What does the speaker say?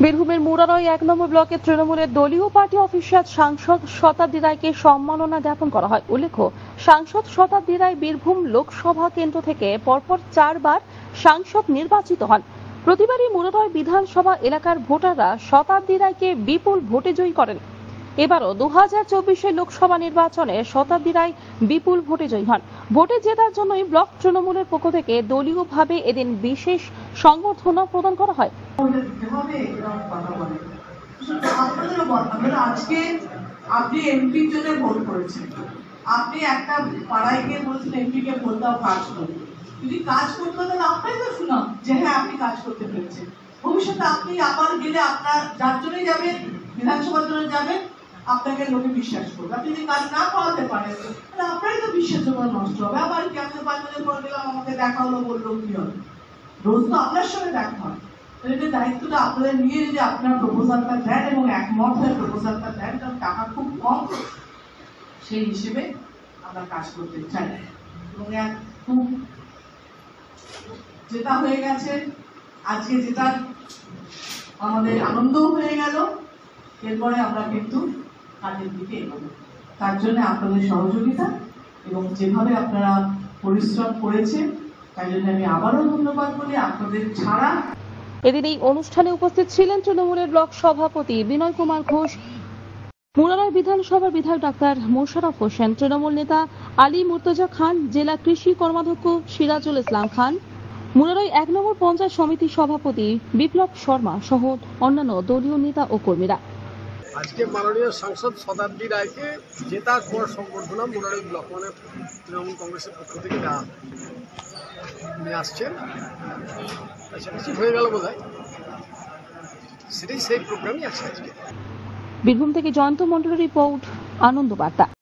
বীরভূমের মুরারই ১ নম্বর ব্লকের তৃণমূলের দলীয় পার্টি অফিসে আজ সাংসদ শতাব্দী রায়কে সম্মাননা জ্ঞাপন করা হয়। উল্লেখ্য, সাংসদ শতাব্দী রায় বীরভূম লোকসভা কেন্দ্র থেকে পরপর 4 বার সাংসদ নির্বাচিত হন। প্রতিবারই মুরারই বিধানসভা এলাকার ভোটাররা শতাব্দী রায়কে বিপুল ভোটে জয়ী করেন। এবারও 2024 লোকসভা নির্বাচনে শতাব্দী রায় বিপুল ভোটে জয়ী হন। ভোটে জেতার জন্যই ব্লক তৃণমূলের পক্ষ থেকে দলীয়ভাবে এদিন বিশেষ সংবর্ধনা প্রদান করা হয়। আজকে আপনি এমপির জন্য ভোট করেছেন, আপনি একটা পাড়ায় গিয়ে বলছেন এমপিকে ভোট দাও, কাজ করুন। যদি কাজ করতে তাহলে আপনাই তো শুনাম যে হ্যাঁ আপনি কাজ করতে পেরেছেন। ভবিষ্যতে আপনি আবার গেলে আপনার যার জন্যই যাবেন, বিধানসভার জন্য যাবেন, আপনাকে লোকে বিশ্বাস করবে। আপনি যদি কাজ না করাতে পারেন তাহলে আপনারই তো বিশ্বাসযোগ্যতা নষ্ট হবে। আবার কি আমি 5 বছর পর গেলাম, আমাকে দেখা হলো, বললো কি হবে? রোজ তো আপনার সঙ্গে দেখা হয়। তাহলে দায়িত্বটা আপনাদের নিয়ে যদি আপনার প্রপোজালটা দেন এবং একমত হয়ে প্রপোজালটা দেন, কারণ টাকা খুব কম, সেই হিসেবে আমরা কাজ করতে চাই। এবং খুব যেটা হয়ে গেছে আজকে, যেটা আমাদের আনন্দও হয়ে গেল, এরপরে আমরা কিন্তু কাজের দিকে এগোবো। তার জন্য আপনাদের সহযোগিতা এবং যেভাবে আপনারা পরিশ্রম করেছেন, তাই জন্য আমি আবারও ধন্যবাদ বলি। আপনাদের ছাড়া এদিন এই অনুষ্ঠানে উপস্থিত ছিলেন তৃণমূলের ব্লক সভাপতি বিনয় কুমার ঘোষ, মুরারই বিধানসভার বিধায়ক ডাক্তার মোশাররফ হোসেন, তৃণমূল নেতা আলী মুর্তজা খান, জেলা কৃষি কর্মাধ্যক্ষ সিরাজুল ইসলাম খান, মুরারই 1 নম্বর পঞ্চায়েত সমিতির সভাপতি বিপ্লব শর্মা সহ অন্যান্য দলীয় নেতা ও কর্মীরা। আজকে মাননীয় সাংসদ শতাব্দী রায়কে জেতার পর সংবর্ধনা মুরারই ব্লক তৃণমূল কংগ্রেসের পক্ষ থেকে দেওয়া নিয়ে আসছেন। কাছাকাছি হয়ে গেল বোধ হয়, সেটাই সেই প্রোগ্রামই আছে আজকে। বীরভূম থেকে জয়ন্ত মন্ডলের রিপোর্ট, আনন্দ বার্তা।